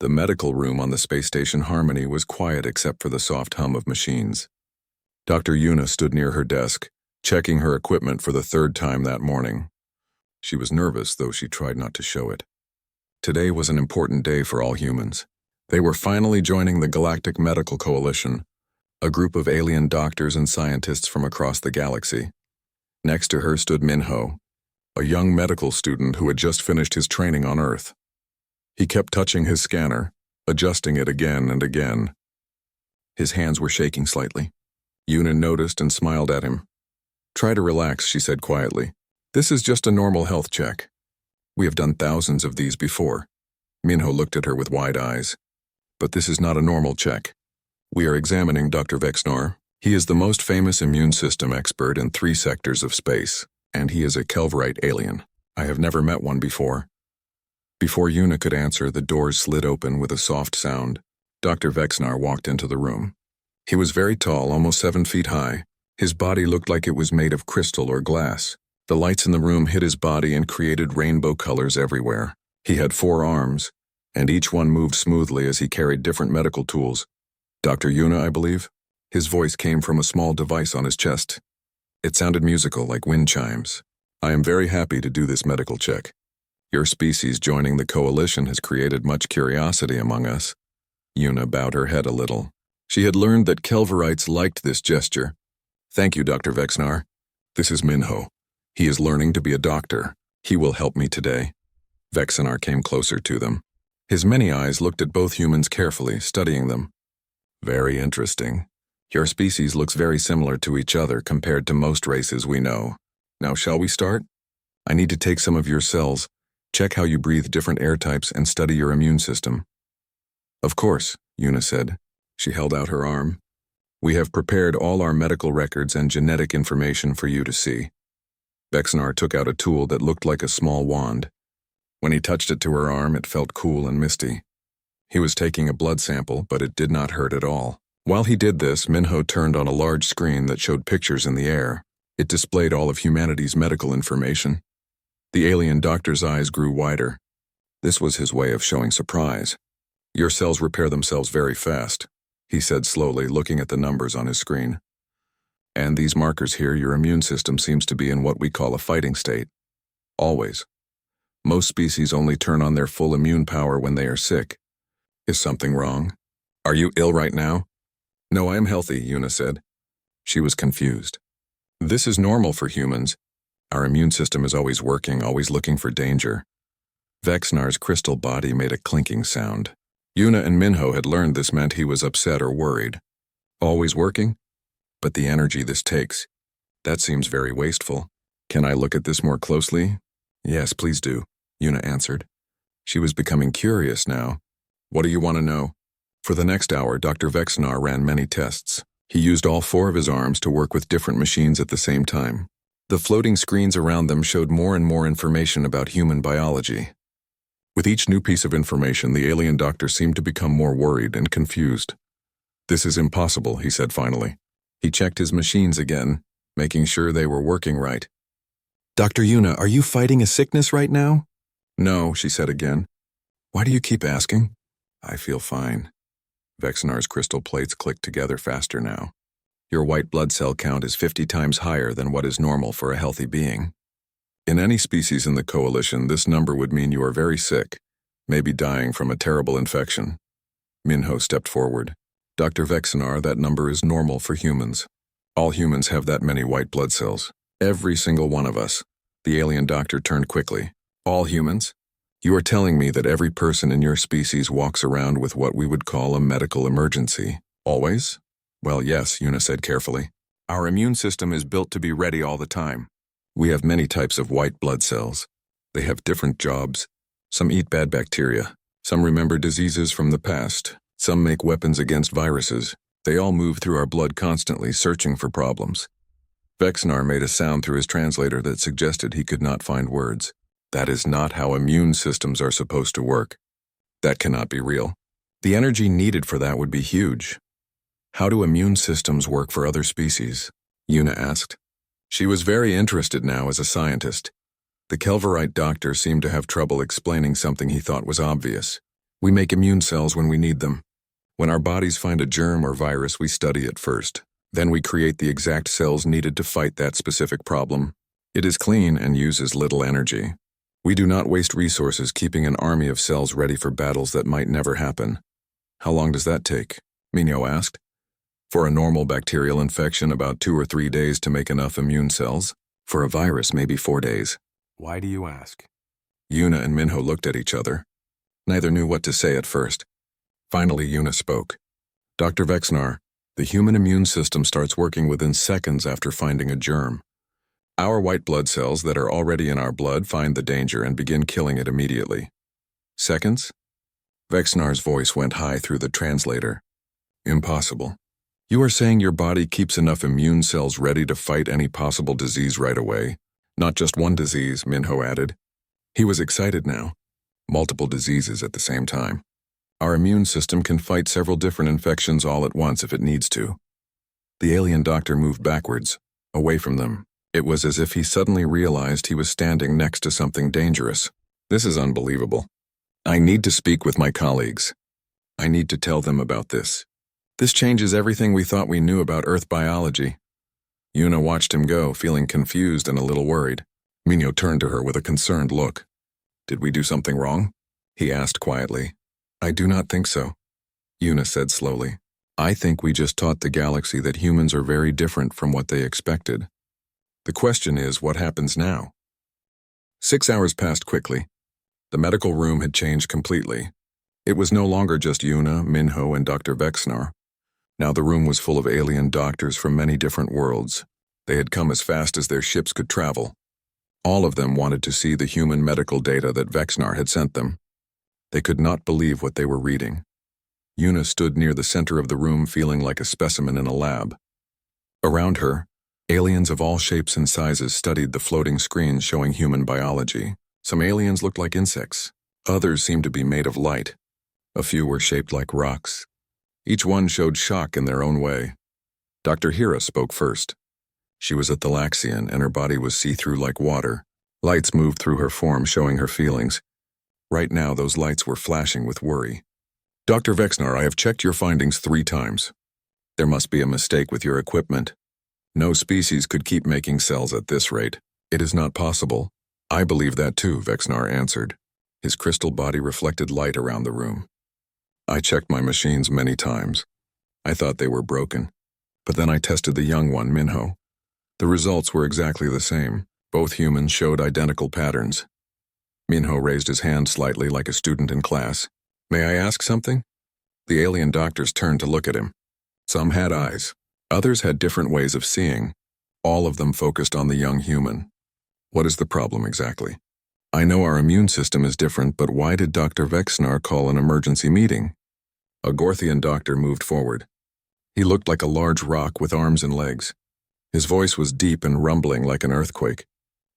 The medical room on the space station Harmony was quiet except for the soft hum of machines. Dr. Yuna stood near her desk, checking her equipment for the third time that morning. She was nervous, though she tried not to show it. Today was an important day for all humans. They were finally joining the Galactic Medical Coalition, a group of alien doctors and scientists from across the galaxy. Next to her stood Minho, a young medical student who had just finished his training on Earth. He kept touching his scanner, adjusting it again and again. His hands were shaking slightly. Yuna noticed and smiled at him. "Try to relax," she said quietly. "This is just a normal health check. We have done thousands of these before." Minho looked at her with wide eyes. "But this is not a normal check. We are examining Dr. Vexnar. He is the most famous immune system expert in 3 sectors of space, and he is a Kelverite alien. I have never met one before." Before Yuna could answer, the doors slid open with a soft sound. Dr. Vexnar walked into the room. He was very tall, almost 7 feet high. His body looked like it was made of crystal or glass. The lights in the room hit his body and created rainbow colors everywhere. He had 4 arms, and each one moved smoothly as he carried different medical tools. "Dr. Yuna, I believe?" His voice came from a small device on his chest. It sounded musical, like wind chimes. "I am very happy to do this medical check. Your species joining the coalition has created much curiosity among us." Yuna bowed her head a little. She had learned that Kelverites liked this gesture. "Thank you, Dr. Vexnar. This is Minho. He is learning to be a doctor. He will help me today." Vexnar came closer to them. His many eyes looked at both humans carefully, studying them. "Very interesting. Your species looks very similar to each other compared to most races we know. Now shall we start? I need to take some of your cells, check how you breathe different air types, and study your immune system." "Of course," Yuna said. She held out her arm. "We have prepared all our medical records and genetic information for you to see." Vexnar took out a tool that looked like a small wand. When he touched it to her arm, it felt cool and misty. He was taking a blood sample, but it did not hurt at all. While he did this, Minho turned on a large screen that showed pictures in the air. It displayed all of humanity's medical information. The alien doctor's eyes grew wider. This was his way of showing surprise. "Your cells repair themselves very fast," he said slowly, looking at the numbers on his screen. "And these markers here, your immune system seems to be in what we call a fighting state. Always. Most species only turn on their full immune power when they are sick. Is something wrong? Are you ill right now?" "No, I am healthy," Yuna said. She was confused. "This is normal for humans. Our immune system is always working, always looking for danger." Vexnar's crystal body made a clinking sound. Yuna and Minho had learned this meant he was upset or worried. "Always working? But the energy this takes. That seems very wasteful. Can I look at this more closely?" "Yes, please do," Yuna answered. She was becoming curious now. "What do you want to know?" For the next hour, Dr. Vexnar ran many tests. He used all 4 of his arms to work with different machines at the same time. The floating screens around them showed more and more information about human biology. With each new piece of information, the alien doctor seemed to become more worried and confused. "This is impossible," he said finally. He checked his machines again, making sure they were working right. "Dr. Yuna, are you fighting a sickness right now?" "No," she said again. "Why do you keep asking?" "I feel fine." Vexnar's crystal plates clicked together faster now. "Your white blood cell count is 50 times higher than what is normal for a healthy being. In any species in the coalition, this number would mean you are very sick, maybe dying from a terrible infection." Minho stepped forward. "Dr. Vexnar, that number is normal for humans. All humans have that many white blood cells. Every single one of us." The alien doctor turned quickly. "All humans? You are telling me that every person in your species walks around with what we would call a medical emergency? Always?" "Well, yes," Yuna said carefully. "Our immune system is built to be ready all the time. We have many types of white blood cells. They have different jobs. Some eat bad bacteria. Some remember diseases from the past. Some make weapons against viruses. They all move through our blood constantly, searching for problems." Vexnar made a sound through his translator that suggested he could not find words. "That is not how immune systems are supposed to work. That cannot be real. The energy needed for that would be huge." "How do immune systems work for other species?" Yuna asked. She was very interested now as a scientist. The Kelverite doctor seemed to have trouble explaining something he thought was obvious. We make immune cells when we need them. When our bodies find a germ or virus, we study it first. Then we create the exact cells needed to fight that specific problem. It is clean and uses little energy. We do not waste resources keeping an army of cells ready for battles that might never happen. How long does that take? Minho asked. For a normal bacterial infection, about 2 or 3 days to make enough immune cells. For a virus, maybe 4 days. Why do you ask? Yuna and Minho looked at each other. Neither knew what to say at first. Finally, Yuna spoke. Dr. Vexnar, the human immune system starts working within seconds after finding a germ. Our white blood cells that are already in our blood find the danger and begin killing it immediately. Seconds? Vexnar's voice went high through the translator. Impossible. You are saying your body keeps enough immune cells ready to fight any possible disease right away? Not just one disease, Minho added. He was excited now. Multiple diseases at the same time. Our immune system can fight several different infections all at once if it needs to. The alien doctor moved backwards, away from them. It was as if he suddenly realized he was standing next to something dangerous. This is unbelievable. I need to speak with my colleagues. I need to tell them about this. This changes everything we thought we knew about Earth biology. Yuna watched him go, feeling confused and a little worried. Minho turned to her with a concerned look. Did we do something wrong? He asked quietly. I do not think so, Yuna said slowly. I think we just taught the galaxy that humans are very different from what they expected. The question is, what happens now? 6 hours passed quickly. The medical room had changed completely. It was no longer just Yuna, Minho, and Dr. Vexnar. Now the room was full of alien doctors from many different worlds. They had come as fast as their ships could travel. All of them wanted to see the human medical data that Vexnar had sent them. They could not believe what they were reading. Yuna stood near the center of the room feeling like a specimen in a lab. Around her, aliens of all shapes and sizes studied the floating screens showing human biology. Some aliens looked like insects. Others seemed to be made of light. A few were shaped like rocks. Each one showed shock in their own way. Dr. Hira spoke first. She was a Thalaxian and her body was see-through like water. Lights moved through her form showing her feelings. Right now those lights were flashing with worry. Dr. Vexnar, I have checked your findings 3 times. There must be a mistake with your equipment. No species could keep making cells at this rate. It is not possible. I believe that too, Vexnar answered. His crystal body reflected light around the room. I checked my machines many times. I thought they were broken. But then I tested the young one, Minho. The results were exactly the same. Both humans showed identical patterns. Minho raised his hand slightly like a student in class. May I ask something? The alien doctors turned to look at him. Some had eyes. Others had different ways of seeing. All of them focused on the young human. What is the problem exactly? I know our immune system is different, but why did Dr. Vexnar call an emergency meeting? A Gorthian doctor moved forward. He looked like a large rock with arms and legs. His voice was deep and rumbling like an earthquake.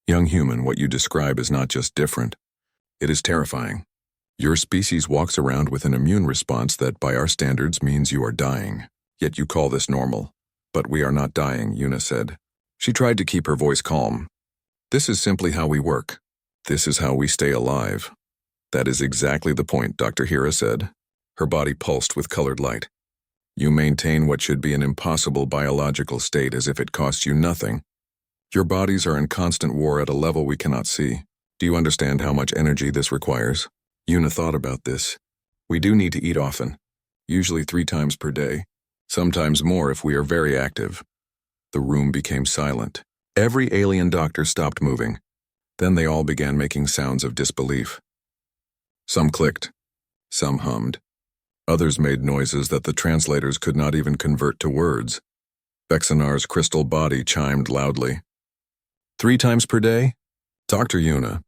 Young human, what you describe is not just different. It is terrifying. Your species walks around with an immune response that, by our standards, means you are dying. Yet you call this normal. But we are not dying, Yuna said. She tried to keep her voice calm. This is simply how we work. This is how we stay alive. That is exactly the point, Dr. Hira said. Her body pulsed with colored light. You maintain what should be an impossible biological state as if it costs you nothing. Your bodies are in constant war at a level we cannot see. Do you understand how much energy this requires? Yuna thought about this. We do need to eat often, usually 3 times per day, sometimes more if we are very active. The room became silent. Every alien doctor stopped moving. Then they all began making sounds of disbelief. Some clicked. Some hummed. Others made noises that the translators could not even convert to words. Vexnar's crystal body chimed loudly. 3 times per day? Dr. Yuna,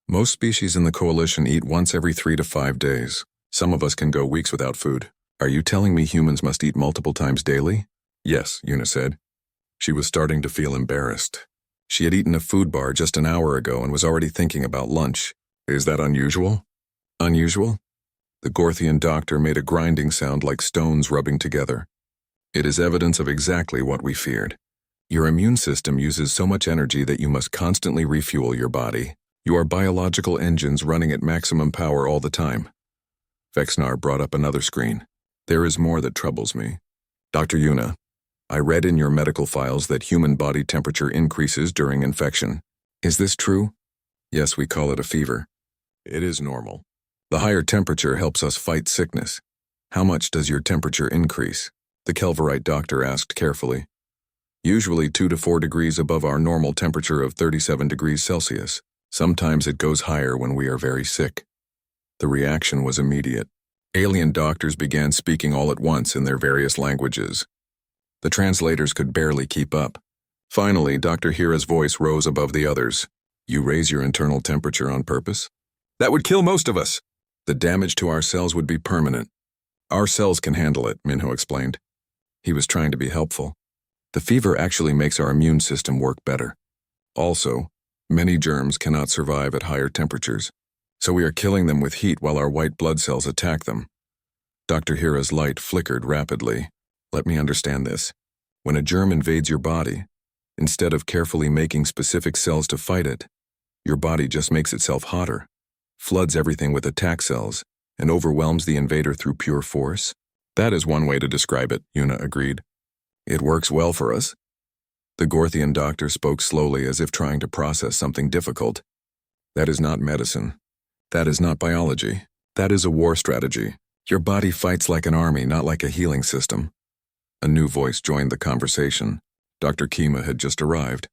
most species in the coalition eat once every 3 to 5 days. Some of us can go weeks without food. Are you telling me humans must eat multiple times daily? Yes, Yuna said. She was starting to feel embarrassed. She had eaten a food bar just an hour ago and was already thinking about lunch. Is that unusual? Unusual? The Gorthian doctor made a grinding sound like stones rubbing together. It is evidence of exactly what we feared. Your immune system uses so much energy that you must constantly refuel your body. You are biological engines running at maximum power all the time. Vexnar brought up another screen. There is more that troubles me. Dr. Yuna, I read in your medical files that human body temperature increases during infection. Is this true? Yes, we call it a fever. It is normal. The higher temperature helps us fight sickness. How much does your temperature increase? The Kelverite doctor asked carefully. Usually 2 to 4 degrees above our normal temperature of 37 degrees Celsius. Sometimes it goes higher when we are very sick. The reaction was immediate. Alien doctors began speaking all at once in their various languages. The translators could barely keep up. Finally, Dr. Hira's voice rose above the others. You raise your internal temperature on purpose? That would kill most of us. The damage to our cells would be permanent. Our cells can handle it, Minho explained. He was trying to be helpful. The fever actually makes our immune system work better. Also, many germs cannot survive at higher temperatures, so we are killing them with heat while our white blood cells attack them. Dr. Hira's light flickered rapidly. Let me understand this. When a germ invades your body, instead of carefully making specific cells to fight it, your body just makes itself hotter, floods everything with attack cells, and overwhelms the invader through pure force? That is one way to describe it, Yuna agreed. It works well for us. The Gorthian doctor spoke slowly as if trying to process something difficult. That is not medicine. That is not biology. That is a war strategy. Your body fights like an army, not like a healing system. A new voice joined the conversation. Dr. Kima had just arrived.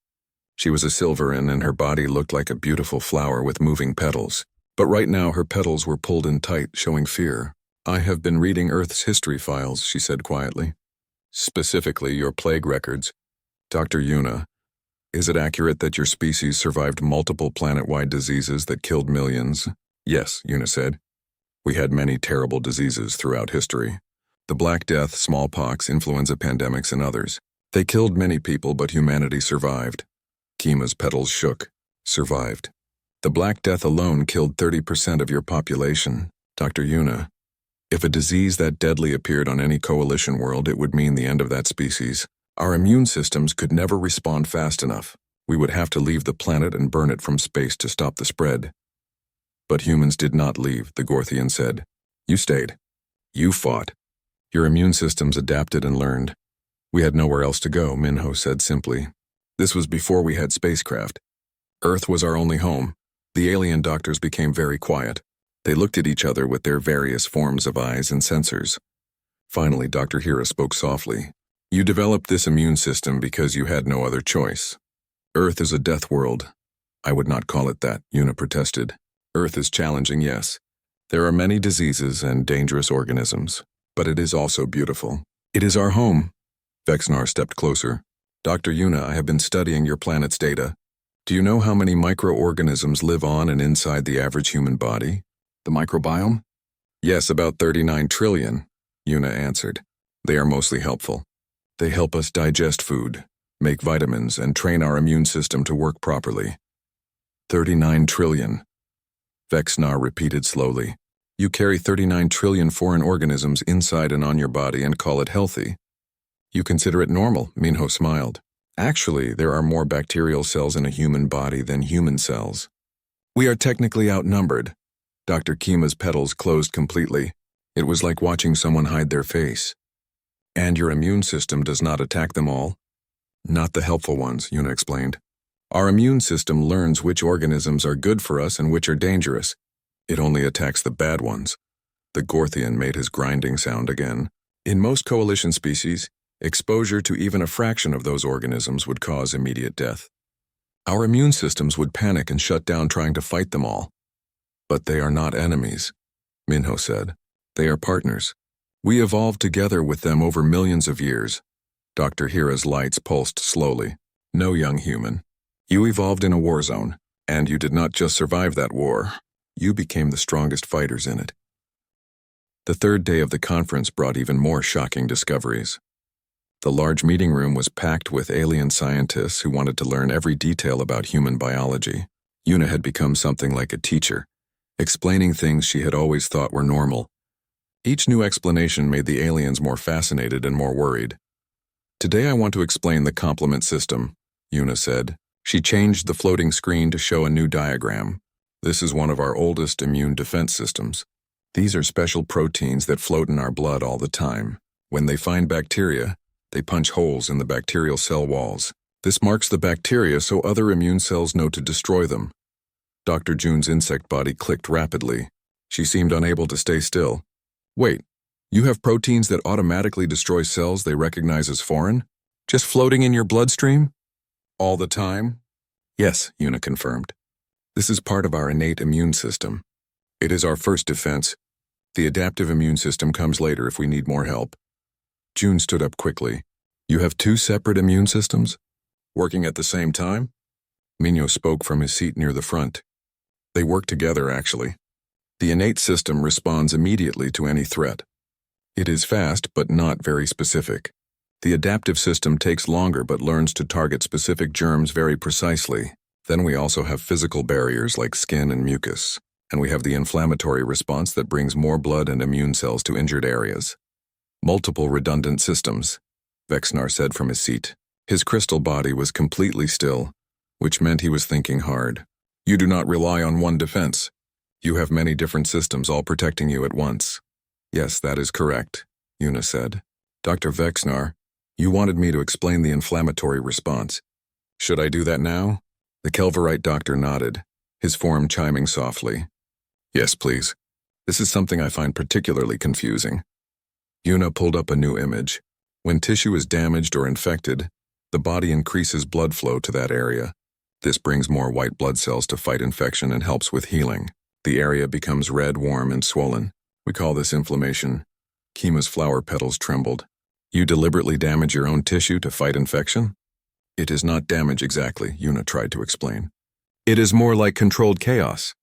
She was a Silverin and her body looked like a beautiful flower with moving petals. But right now her petals were pulled in tight, showing fear. I have been reading Earth's history files, she said quietly. Specifically, your plague records. Dr. Yuna, is it accurate that your species survived multiple planet-wide diseases that killed millions? Yes, Yuna said. We had many terrible diseases throughout history. The Black Death, smallpox, influenza pandemics, and others. They killed many people, but humanity survived. Kima's petals shook. Survived. The Black Death alone killed 30% of your population. Dr. Yuna, if a disease that deadly appeared on any coalition world, it would mean the end of that species. Our immune systems could never respond fast enough. We would have to leave the planet and burn it from space to stop the spread. But humans did not leave, the Gorthian said. You stayed. You fought. Your immune systems adapted and learned. We had nowhere else to go, Minho said simply. This was before we had spacecraft. Earth was our only home. The alien doctors became very quiet. They looked at each other with their various forms of eyes and sensors. Finally, Dr. Hira spoke softly. You developed this immune system because you had no other choice. Earth is a death world. I would not call it that, Yuna protested. Earth is challenging, yes. There are many diseases and dangerous organisms, but it is also beautiful. It is our home. Vexnar stepped closer. Dr. Yuna, I have been studying your planet's data. Do you know how many microorganisms live on and inside the average human body? The microbiome? Yes, about 39 trillion, Yuna answered. They are mostly helpful. They help us digest food, make vitamins, and train our immune system to work properly. 39 trillion. Vexnar repeated slowly. You carry 39 trillion foreign organisms inside and on your body and call it healthy. You consider it normal, Minho smiled. Actually, there are more bacterial cells in a human body than human cells. We are technically outnumbered. Dr. Kima's petals closed completely. It was like watching someone hide their face. And your immune system does not attack them all? Not the helpful ones, Yuna explained. Our immune system learns which organisms are good for us and which are dangerous. It only attacks the bad ones. The Gorthian made his grinding sound again. In most coalition species, exposure to even a fraction of those organisms would cause immediate death. Our immune systems would panic and shut down trying to fight them all. But they are not enemies, Minho said. They are partners. We evolved together with them over millions of years. Dr. Hira's lights pulsed slowly. No, young human. You evolved in a war zone, and you did not just survive that war. You became the strongest fighters in it. The third day of the conference brought even more shocking discoveries. The large meeting room was packed with alien scientists who wanted to learn every detail about human biology. Yuna had become something like a teacher, explaining things she had always thought were normal. Each new explanation made the aliens more fascinated and more worried. Today I want to explain the complement system, Yuna said. She changed the floating screen to show a new diagram. This is one of our oldest immune defense systems. These are special proteins that float in our blood all the time. When they find bacteria, they punch holes in the bacterial cell walls. This marks the bacteria so other immune cells know to destroy them. Dr. June's insect body clicked rapidly. She seemed unable to stay still. Wait, you have proteins that automatically destroy cells they recognize as foreign? Just floating in your bloodstream? All the time? Yes, Una confirmed. This is part of our innate immune system. It is our first defense. The adaptive immune system comes later if we need more help. June stood up quickly. You have two separate immune systems? Working at the same time? Mignot spoke from his seat near the front. They work together, actually. The innate system responds immediately to any threat. It is fast, but not very specific. The adaptive system takes longer but learns to target specific germs very precisely. Then we also have physical barriers like skin and mucus. And we have the inflammatory response that brings more blood and immune cells to injured areas. Multiple redundant systems, Vexnar said from his seat. His crystal body was completely still, which meant he was thinking hard. You do not rely on one defense. You have many different systems all protecting you at once. Yes, that is correct, Una said. Dr. Vexnar, you wanted me to explain the inflammatory response. Should I do that now? The Kelverite doctor nodded, his form chiming softly. Yes, please. This is something I find particularly confusing. Una pulled up a new image. When tissue is damaged or infected, the body increases blood flow to that area. This brings more white blood cells to fight infection and helps with healing. The area becomes red, warm, and swollen. We call this inflammation. Kima's flower petals trembled. You deliberately damage your own tissue to fight infection? It is not damage exactly, Una tried to explain. It is more like controlled chaos.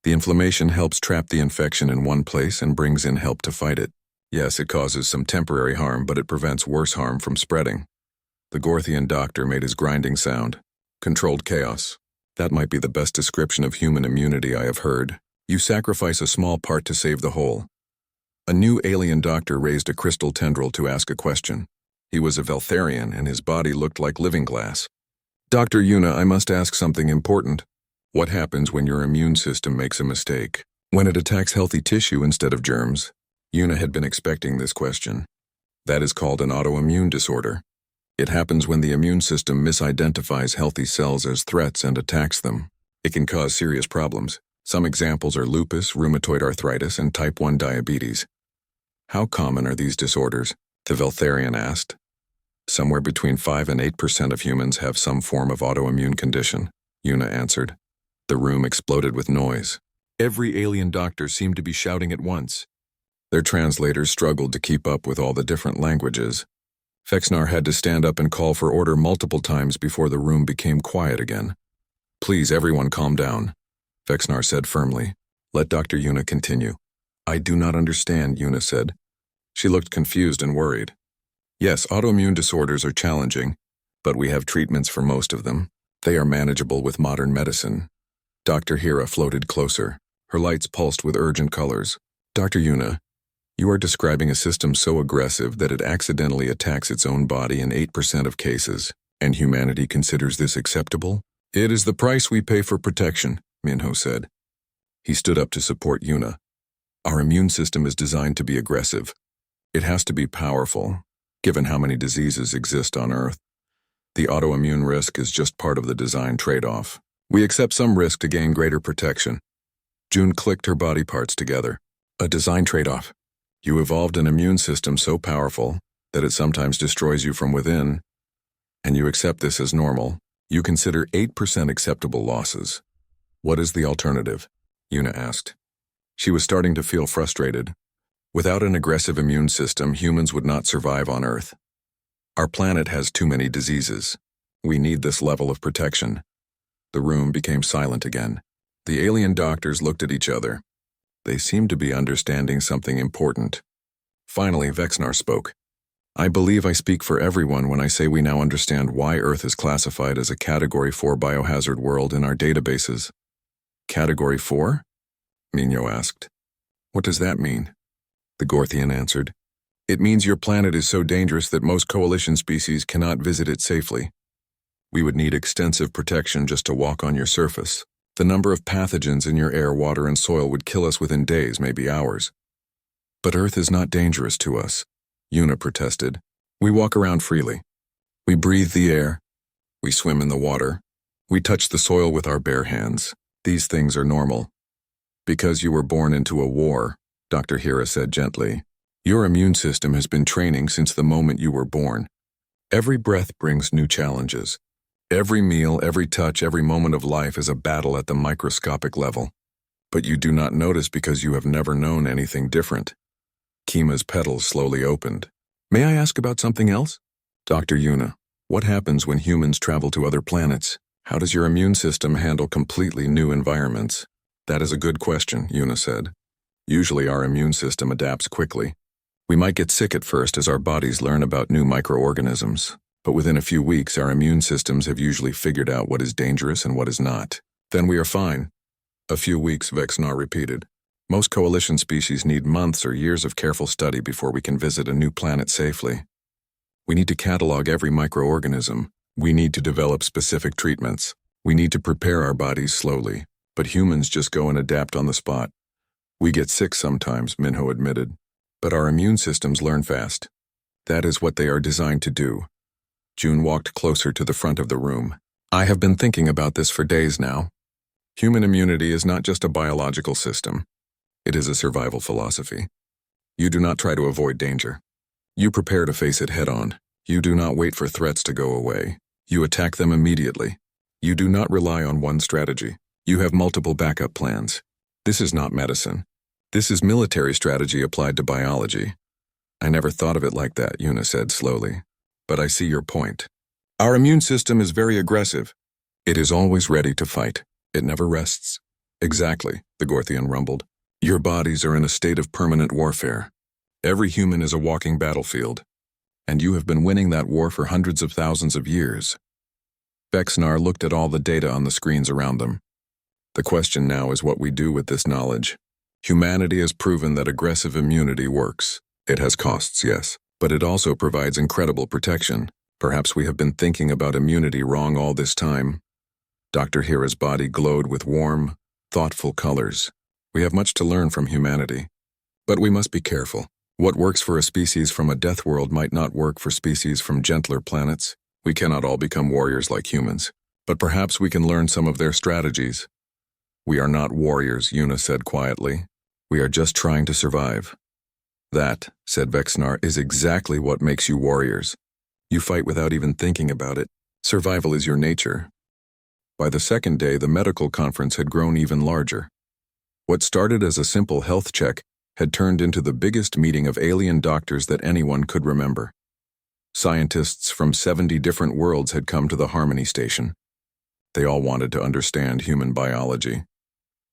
The inflammation helps trap the infection in one place and brings in help to fight it. Yes, it causes some temporary harm, but it prevents worse harm from spreading. The Gorthian doctor made his grinding sound. Controlled chaos. That might be the best description of human immunity I have heard. You sacrifice a small part to save the whole. A new alien doctor raised a crystal tendril to ask a question. He was a Veltharian, and his body looked like living glass. Dr. Una, I must ask something important. What happens when your immune system makes a mistake? When it attacks healthy tissue instead of germs? Una had been expecting this question. That is called an autoimmune disorder. It happens when the immune system misidentifies healthy cells as threats and attacks them. It can cause serious problems. Some examples are lupus, rheumatoid arthritis, and type 1 diabetes. How common are these disorders? The Veltharian asked. Somewhere between 5 and 8% of humans have some form of autoimmune condition, Una answered. The room exploded with noise. Every alien doctor seemed to be shouting at once. Their translators struggled to keep up with all the different languages. Vexnar had to stand up and call for order multiple times before the room became quiet again. Please, everyone calm down, Vexnar said firmly. Let Dr. Una continue. I do not understand, Una said. She looked confused and worried. Yes, autoimmune disorders are challenging, but we have treatments for most of them. They are manageable with modern medicine. Dr. Hira floated closer. Her lights pulsed with urgent colors. Dr. Una, you are describing a system so aggressive that it accidentally attacks its own body in 8% of cases, and humanity considers this acceptable? It is the price we pay for protection, Minho said. He stood up to support Una. Our immune system is designed to be aggressive. It has to be powerful, given how many diseases exist on Earth. The autoimmune risk is just part of the design trade-off. We accept some risk to gain greater protection. June clicked her body parts together. A design trade-off. You evolved an immune system so powerful that it sometimes destroys you from within, and you accept this as normal. You consider 8% acceptable losses. What is the alternative? Una asked. She was starting to feel frustrated. Without an aggressive immune system, humans would not survive on Earth. Our planet has too many diseases. We need this level of protection. The room became silent again. The alien doctors looked at each other. They seemed to be understanding something important. Finally, Vexnar spoke. I believe I speak for everyone when I say we now understand why Earth is classified as a Category 4 biohazard world in our databases. Category 4? Mignot asked. What does that mean? The Gorthian answered. It means your planet is so dangerous that most coalition species cannot visit it safely. We would need extensive protection just to walk on your surface. The number of pathogens in your air, water, and soil would kill us within days, maybe hours. But Earth is not dangerous to us, Una protested. We walk around freely. We breathe the air. We swim in the water. We touch the soil with our bare hands. These things are normal. Because you were born into a war, Dr. Hira said gently. Your immune system has been training since the moment you were born. Every breath brings new challenges. Every meal, every touch, every moment of life is a battle at the microscopic level. But you do not notice because you have never known anything different. Kima's petals slowly opened. May I ask about something else? Dr. Una, what happens when humans travel to other planets? How does your immune system handle completely new environments? That is a good question, Una said. Usually our immune system adapts quickly. We might get sick at first as our bodies learn about new microorganisms, but within a few weeks our immune systems have usually figured out what is dangerous and what is not. Then we are fine. A few weeks, Vexnar repeated. Most coalition species need months or years of careful study before we can visit a new planet safely. We need to catalog every microorganism. We need to develop specific treatments. We need to prepare our bodies slowly, but humans just go and adapt on the spot. We get sick sometimes, Minho admitted, but our immune systems learn fast. That is what they are designed to do. June walked closer to the front of the room. I have been thinking about this for days now. Human immunity is not just a biological system. It is a survival philosophy. You do not try to avoid danger. You prepare to face it head-on. You do not wait for threats to go away. You attack them immediately. You do not rely on one strategy. You have multiple backup plans. This is not medicine. This is military strategy applied to biology. I never thought of it like that, Una said slowly. But I see your point. Our immune system is very aggressive. It is always ready to fight. It never rests. Exactly, the Gorthian rumbled. Your bodies are in a state of permanent warfare. Every human is a walking battlefield. And you have been winning that war for hundreds of thousands of years. Vexnar looked at all the data on the screens around them. The question now is what we do with this knowledge. Humanity has proven that aggressive immunity works. It has costs, yes, but it also provides incredible protection. Perhaps we have been thinking about immunity wrong all this time. Dr. Hira's body glowed with warm, thoughtful colors. We have much to learn from humanity. But we must be careful. What works for a species from a death world might not work for species from gentler planets. We cannot all become warriors like humans, but perhaps we can learn some of their strategies. We are not warriors, Una said quietly. We are just trying to survive. That, said Vexnar, is exactly what makes you warriors. You fight without even thinking about it. Survival is your nature. By the second day, the medical conference had grown even larger. What started as a simple health check had turned into the biggest meeting of alien doctors that anyone could remember. Scientists from 70 different worlds had come to the Harmony Station. They all wanted to understand human biology.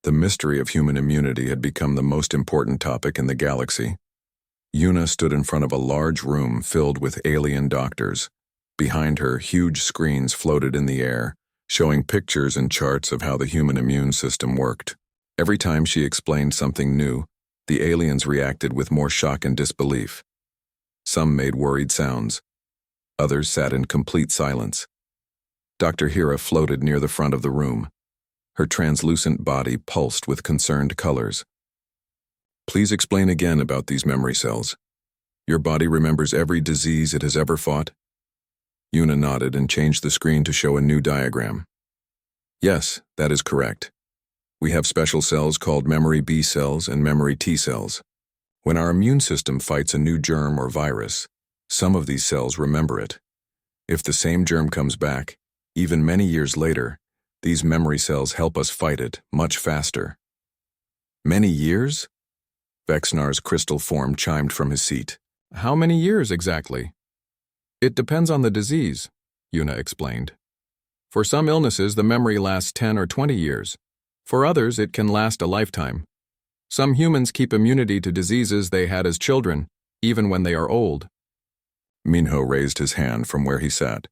The mystery of human immunity had become the most important topic in the galaxy. Una stood in front of a large room filled with alien doctors. Behind her, huge screens floated in the air, showing pictures and charts of how the human immune system worked. Every time she explained something new, the aliens reacted with more shock and disbelief. Some made worried sounds. Others sat in complete silence. Dr. Hira floated near the front of the room. Her translucent body pulsed with concerned colors. Please explain again about these memory cells. Your body remembers every disease it has ever fought? Una nodded and changed the screen to show a new diagram. Yes, that is correct. We have special cells called memory B cells and memory T cells. When our immune system fights a new germ or virus, some of these cells remember it. If the same germ comes back, even many years later, these memory cells help us fight it much faster. Many years? Vexnar's crystal form chimed from his seat. How many years exactly? It depends on the disease, Una explained. For some illnesses, the memory lasts 10 or 20 years. For others, it can last a lifetime. Some humans keep immunity to diseases they had as children, even when they are old. Minho raised his hand from where he sat.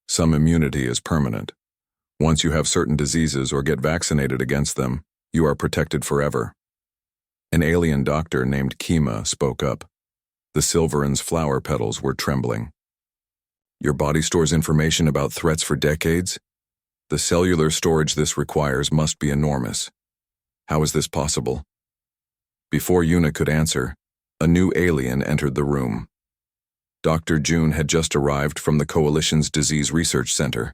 Some immunity is permanent. Once you have certain diseases or get vaccinated against them, you are protected forever. An alien doctor named Kima spoke up. The Silveran's flower petals were trembling. Your body stores information about threats for decades? The cellular storage this requires must be enormous. How is this possible? Before Una could answer, A new alien entered the room. Dr. June had just arrived from the Coalition's Disease Research Center.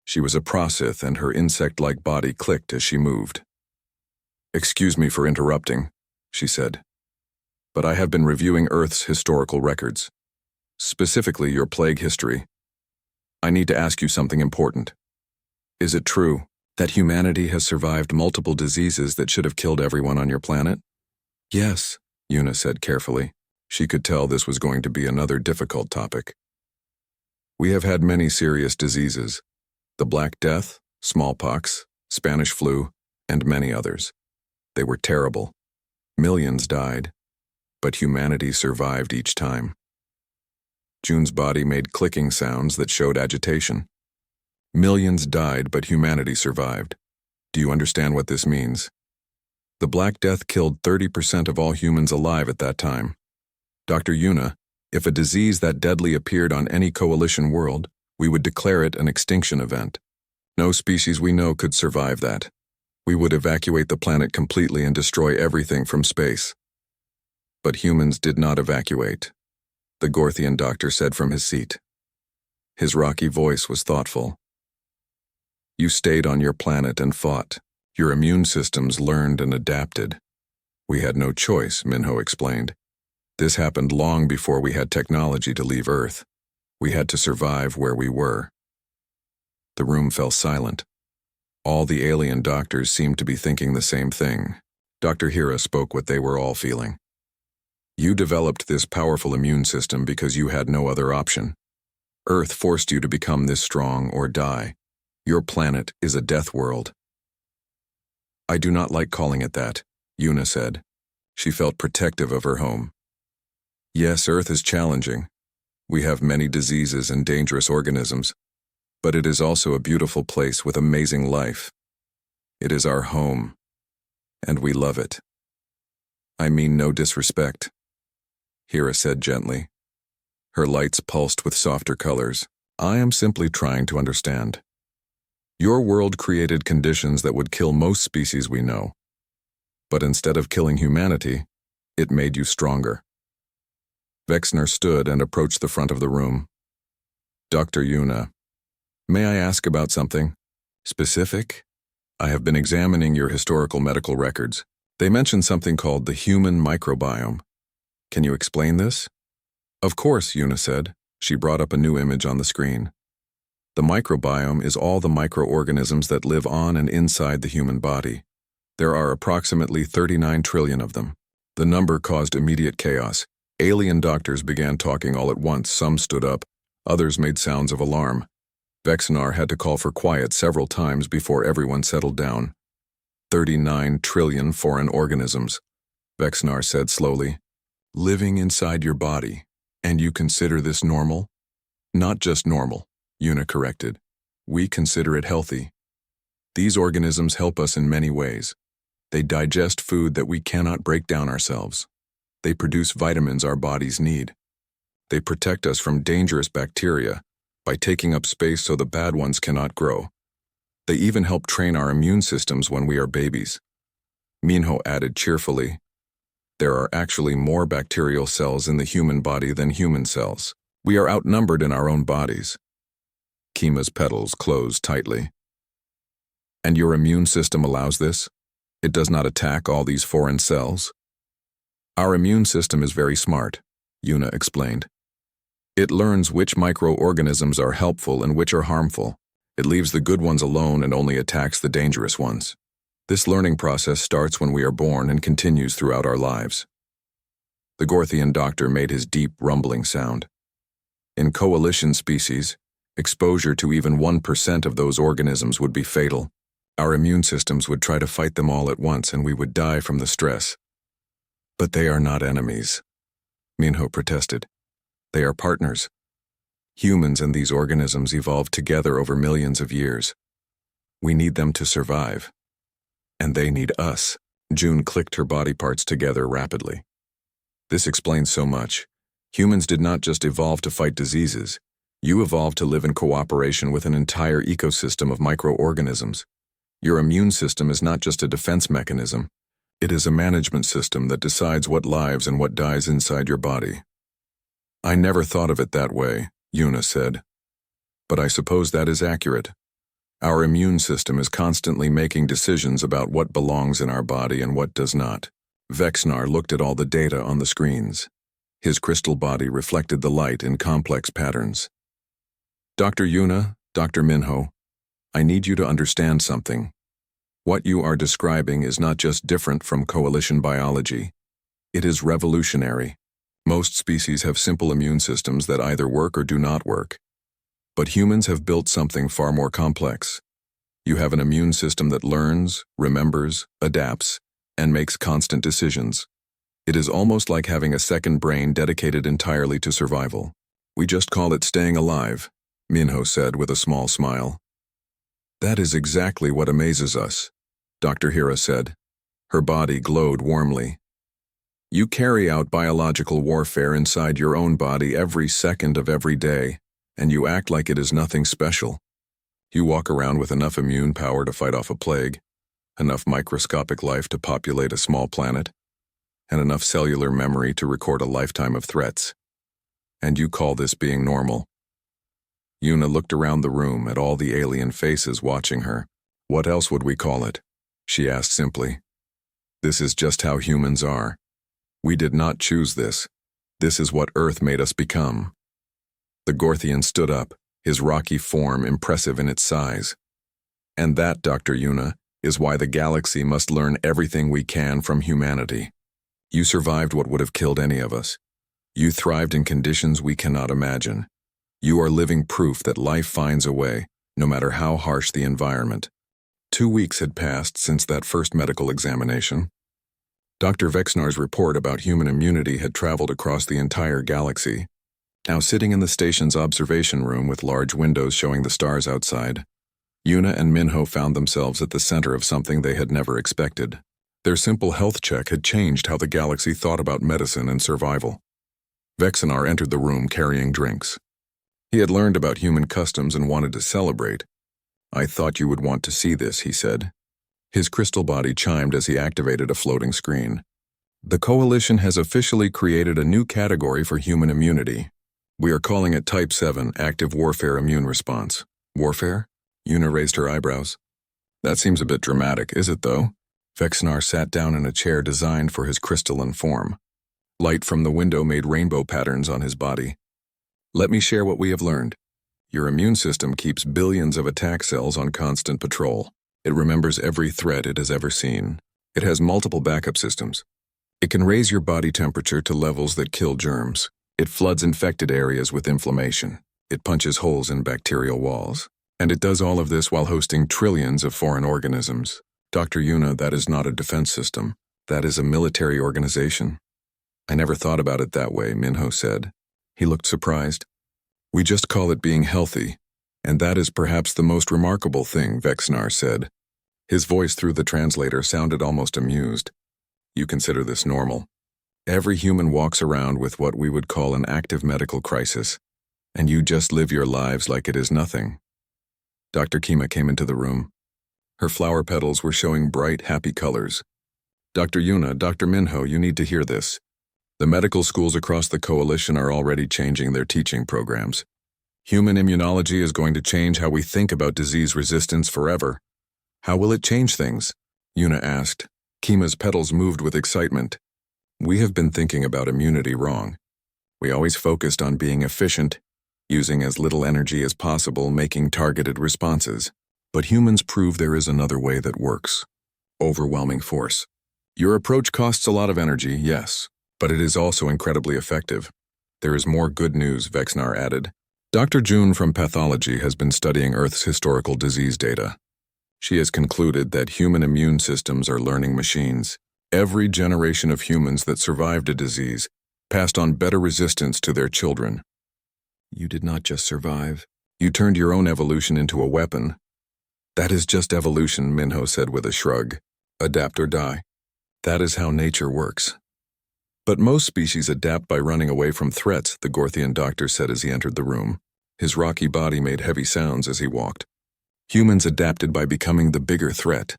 She was a Prosith, and her insect-like body clicked as she moved. "Excuse me for interrupting," she said, "but I have been reviewing Earth's historical records, specifically your plague history. I need to ask you something important. Is it true that humanity has survived multiple diseases that should have killed everyone on your planet?" "Yes," Una said carefully. She could tell this was going to be another difficult topic. "We have had many serious diseases: the Black Death, smallpox, Spanish flu, and many others. They were terrible. Millions died, but humanity survived each time." June's body made clicking sounds that showed agitation. Millions died, but humanity survived. Do you understand what this means? The Black Death killed 30% of all humans alive at that time. Dr. Una, if a disease that deadly appeared on any coalition world, we would declare it an extinction event. No species we know could survive that. We would evacuate the planet completely and destroy everything from space. But humans did not evacuate, the Gorthian doctor said from his seat. His rocky voice was thoughtful. "You stayed on your planet and fought. Your immune systems learned and adapted. We had no choice," Minho explained. "This happened long before we had technology to leave Earth. We had to survive where we were." The room fell silent. All the alien doctors seemed to be thinking the same thing. Dr. Hira spoke what they were all feeling. "You developed this powerful immune system because you had no other option. Earth forced you to become this strong or die. Your planet is a death world." "I do not like calling it that," Una said. She felt protective of her home. "Yes, Earth is challenging. We have many diseases and dangerous organisms, but it is also a beautiful place with amazing life. It is our home, and we love it. I mean no disrespect," Hira said gently. Her lights pulsed with softer colors. "I am simply trying to understand. Your world created conditions that would kill most species we know, but instead of killing humanity, it made you stronger." Vexner stood and approached the front of the room. "Dr. Una, may I ask about something specific? I have been examining your historical medical records. They mention something called the human microbiome. Can you explain this?" "Of course," Una said. She brought up a new image on the screen. The microbiome is all the microorganisms that live on and inside the human body. There are approximately 39 trillion of them. The number caused immediate chaos. Alien doctors began talking all at once. Some stood up. Others made sounds of alarm. Vexnar had to call for quiet several times before everyone settled down. 39 trillion foreign organisms, Vexnar said slowly, living inside your body. And you consider this normal? Not just normal, Una corrected. We consider it healthy. These organisms help us in many ways. They digest food that we cannot break down ourselves. They produce vitamins our bodies need. They protect us from dangerous bacteria by taking up space so the bad ones cannot grow. They even help train our immune systems when we are babies. Minho added cheerfully, there are actually more bacterial cells in the human body than human cells. We are outnumbered in our own bodies. Kima's petals closed tightly. And your immune system allows this? It does not attack all these foreign cells? Our immune system is very smart, Una explained. It learns which microorganisms are helpful and which are harmful. It leaves the good ones alone and only attacks the dangerous ones. This learning process starts when we are born and continues throughout our lives. The Gorthian doctor made his deep rumbling sound. In coalition species, exposure to even 1% of those organisms would be fatal. Our immune systems would try to fight them all at once and we would die from the stress. But they are not enemies, Minho protested. They are partners. Humans and these organisms evolved together over millions of years. We need them to survive. And they need us. June clicked her body parts together rapidly. This explains so much. Humans did not just evolve to fight diseases. You evolved to live in cooperation with an entire ecosystem of microorganisms. Your immune system is not just a defense mechanism. It is a management system that decides what lives and what dies inside your body. I never thought of it that way, Una said. But I suppose that is accurate. Our immune system is constantly making decisions about what belongs in our body and what does not. Vexnar looked at all the data on the screens. His crystal body reflected the light in complex patterns. Dr. Una, Dr. Minho, I need you to understand something. What you are describing is not just different from coalition biology. It is revolutionary. Most species have simple immune systems that either work or do not work. But humans have built something far more complex. You have an immune system that learns, remembers, adapts, and makes constant decisions. It is almost like having a second brain dedicated entirely to survival. We just call it staying alive, Minho said with a small smile. That is exactly what amazes us, Dr. Hira said. Her body glowed warmly. You carry out biological warfare inside your own body every second of every day, and you act like it is nothing special. You walk around with enough immune power to fight off a plague, enough microscopic life to populate a small planet, and enough cellular memory to record a lifetime of threats. And you call this being normal? Una looked around the room at all the alien faces watching her. What else would we call it? She asked simply. This is just how humans are. We did not choose this. This is what Earth made us become. The Gorthian stood up, his rocky form impressive in its size. And that, Dr. Una, is why the galaxy must learn everything we can from humanity. You survived what would have killed any of us. You thrived in conditions we cannot imagine. You are living proof that life finds a way, no matter how harsh the environment. 2 weeks had passed since that first medical examination. Dr. Vexnar's report about human immunity had traveled across the entire galaxy. Now sitting in the station's observation room with large windows showing the stars outside, Una and Minho found themselves at the center of something they had never expected. Their simple health check had changed how the galaxy thought about medicine and survival. Vexnar entered the room carrying drinks. He had learned about human customs and wanted to celebrate. I thought you would want to see this, he said. His crystal body chimed as he activated a floating screen. The Coalition has officially created a new category for human immunity. We are calling it Type 7 Active Warfare Immune Response. Warfare? Una raised her eyebrows. That seems a bit dramatic, is it though? Vexnar sat down in a chair designed for his crystalline form. Light from the window made rainbow patterns on his body. Let me share what we have learned. Your immune system keeps billions of attack cells on constant patrol. It remembers every threat it has ever seen. It has multiple backup systems. It can raise your body temperature to levels that kill germs. It floods infected areas with inflammation. It punches holes in bacterial walls. And it does all of this while hosting trillions of foreign organisms. Dr. Una, that is not a defense system. That is a military organization. I never thought about it that way, Minho said. He looked surprised. We just call it being healthy, and that is perhaps the most remarkable thing, Vexnar said. His voice through the translator sounded almost amused. You consider this normal. Every human walks around with what we would call an active medical crisis, and you just live your lives like it is nothing. Dr. Kima came into the room. Her flower petals were showing bright, happy colors. Dr. Una, Dr. Minho, you need to hear this. The medical schools across the Coalition are already changing their teaching programs. Human immunology is going to change how we think about disease resistance forever. How will it change things? Una asked. Kima's petals moved with excitement. We have been thinking about immunity wrong. We always focused on being efficient, using as little energy as possible, making targeted responses. But humans prove there is another way that works. Overwhelming force. Your approach costs a lot of energy, yes. But it is also incredibly effective. There is more good news, Vexnar added. Dr. June from Pathology has been studying Earth's historical disease data. She has concluded that human immune systems are learning machines. Every generation of humans that survived a disease passed on better resistance to their children. You did not just survive. You turned your own evolution into a weapon. That is just evolution, Minho said with a shrug. Adapt or die. That is how nature works. But most species adapt by running away from threats, the Gorthian doctor said as he entered the room. His rocky body made heavy sounds as he walked. Humans adapted by becoming the bigger threat.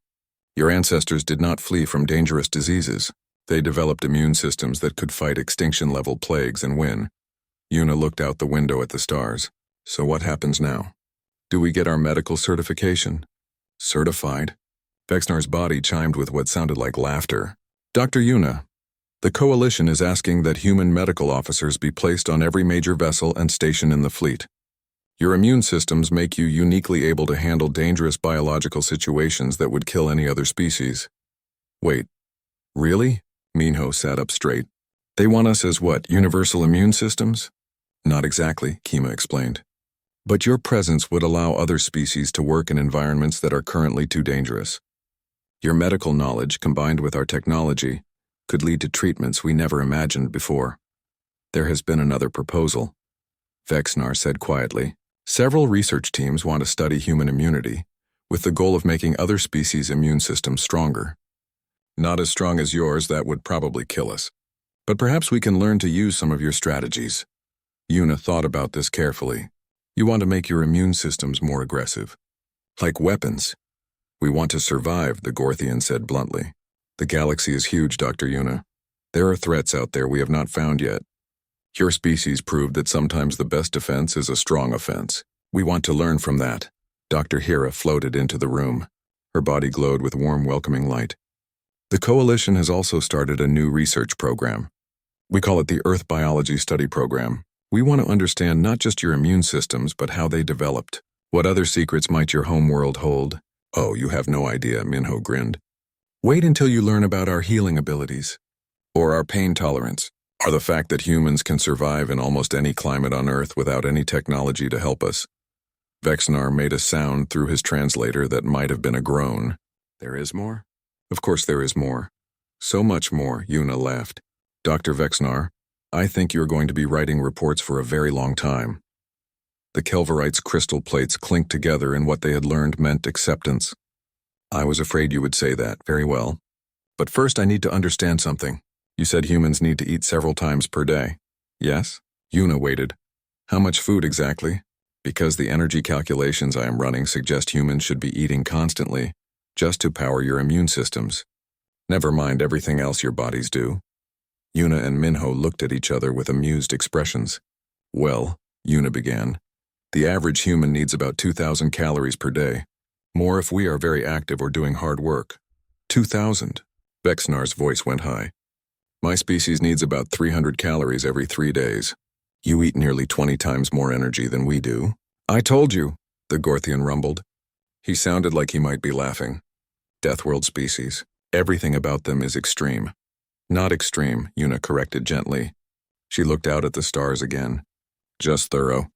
Your ancestors did not flee from dangerous diseases. They developed immune systems that could fight extinction-level plagues and win. Una looked out the window at the stars. So what happens now? Do we get our medical certification? Certified? Vexnar's body chimed with what sounded like laughter. Dr. Una, the Coalition is asking that human medical officers be placed on every major vessel and station in the fleet. Your immune systems make you uniquely able to handle dangerous biological situations that would kill any other species. Wait, really? Minho sat up straight. They want us as what, universal immune systems? Not exactly, Kima explained. But your presence would allow other species to work in environments that are currently too dangerous. Your medical knowledge, combined with our technology, could lead to treatments we never imagined before. There has been another proposal, Vexnar said quietly. Several research teams want to study human immunity, with the goal of making other species' immune systems stronger. Not as strong as yours, that would probably kill us. But perhaps we can learn to use some of your strategies. Una thought about this carefully. You want to make your immune systems more aggressive. Like weapons. We want to survive, the Gorthian said bluntly. The galaxy is huge, Dr. Una. There are threats out there we have not found yet. Your species proved that sometimes the best defense is a strong offense. We want to learn from that. Dr. Hira floated into the room. Her body glowed with warm, welcoming light. The Coalition has also started a new research program. We call it the Earth Biology Study Program. We want to understand not just your immune systems, but how they developed. What other secrets might your home world hold? Oh, you have no idea, Minho grinned. Wait until you learn about our healing abilities. Or our pain tolerance. Or the fact that humans can survive in almost any climate on Earth without any technology to help us. Vexnar made a sound through his translator that might have been a groan. There is more? Of course there is more. So much more, Una laughed. Dr. Vexnar, I think you're going to be writing reports for a very long time. The Kelverites' crystal plates clinked together, and what they had learned meant acceptance. I was afraid you would say that. Very well. But first I need to understand something. You said humans need to eat several times per day. Yes? Una waited. How much food exactly? Because the energy calculations I am running suggest humans should be eating constantly, just to power your immune systems. Never mind everything else your bodies do. Una and Minho looked at each other with amused expressions. Well, Una began, the average human needs about 2,000 calories per day. More if we are very active or doing hard work. 2,000. Vexnar's voice went high. My species needs about 300 calories every 3 days. You eat nearly 20 times more energy than we do. I told you, the Gorthian rumbled. He sounded like he might be laughing. Deathworld species. Everything about them is extreme. Not extreme, Una corrected gently. She looked out at the stars again. Just thorough.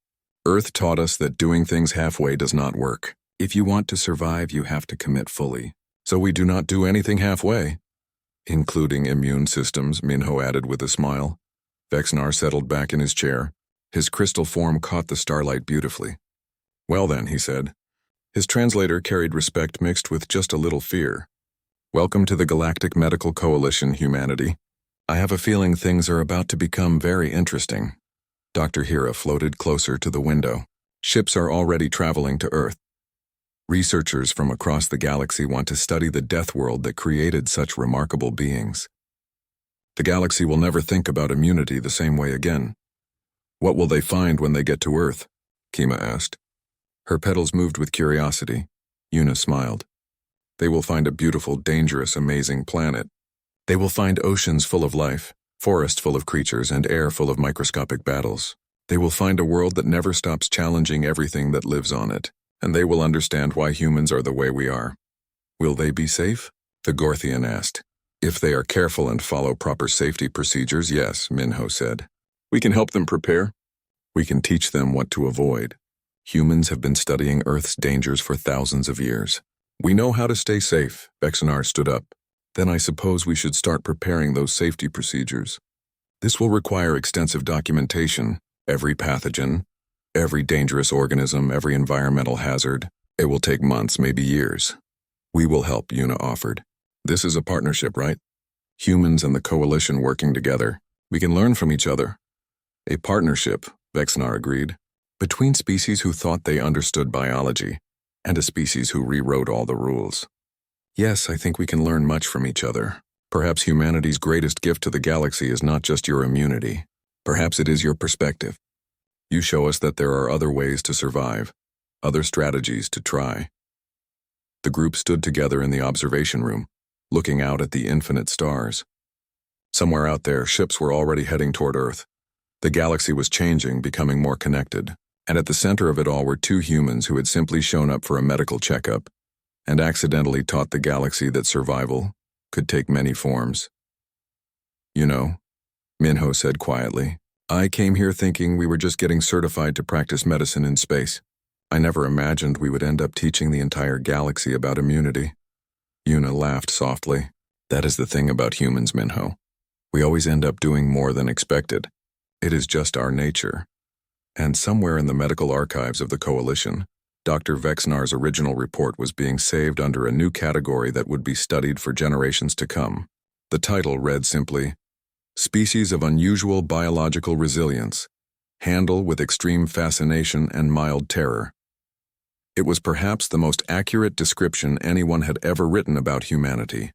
Earth taught us that doing things halfway does not work. If you want to survive, you have to commit fully. So we do not do anything halfway. Including immune systems, Minho added with a smile. Vexnar settled back in his chair. His crystal form caught the starlight beautifully. Well then, he said. His translator carried respect mixed with just a little fear. Welcome to the Galactic Medical Coalition, humanity. I have a feeling things are about to become very interesting. Dr. Hira floated closer to the window. Ships are already traveling to Earth. Researchers from across the galaxy want to study the death world that created such remarkable beings. The galaxy will never think about immunity the same way again. What will they find when they get to Earth? Kima asked. Her petals moved with curiosity. Una smiled. They will find a beautiful, dangerous, amazing planet. They will find oceans full of life, forests full of creatures, and air full of microscopic battles. They will find a world that never stops challenging everything that lives on it, and they will understand why humans are the way we are. Will they be safe? The Gorthian asked. If they are careful and follow proper safety procedures, yes, Minho said. We can help them prepare. We can teach them what to avoid. Humans have been studying Earth's dangers for thousands of years. We know how to stay safe, Vexnar stood up. Then I suppose we should start preparing those safety procedures. This will require extensive documentation, every pathogen, every dangerous organism, every environmental hazard. It will take months, maybe years. We will help, Una offered. This is a partnership, right? Humans and the Coalition working together. We can learn from each other. A partnership, Vexnar agreed, between species who thought they understood biology and a species who rewrote all the rules. Yes, I think we can learn much from each other. Perhaps humanity's greatest gift to the galaxy is not just your immunity. Perhaps it is your perspective. You show us that there are other ways to survive, other strategies to try. The group stood together in the observation room, looking out at the infinite stars. Somewhere out there, ships were already heading toward Earth. The galaxy was changing, becoming more connected, and at the center of it all were two humans who had simply shown up for a medical checkup and accidentally taught the galaxy that survival could take many forms. You know, Minho said quietly, I came here thinking we were just getting certified to practice medicine in space. I never imagined we would end up teaching the entire galaxy about immunity. Yuna laughed softly. That is the thing about humans, Minho. We always end up doing more than expected. It is just our nature. And somewhere in the medical archives of the Coalition, Dr. Vexnar's original report was being saved under a new category that would be studied for generations to come. The title read simply, Species of Unusual Biological Resilience, Handle with Extreme Fascination and Mild Terror. It was perhaps the most accurate description anyone had ever written about humanity.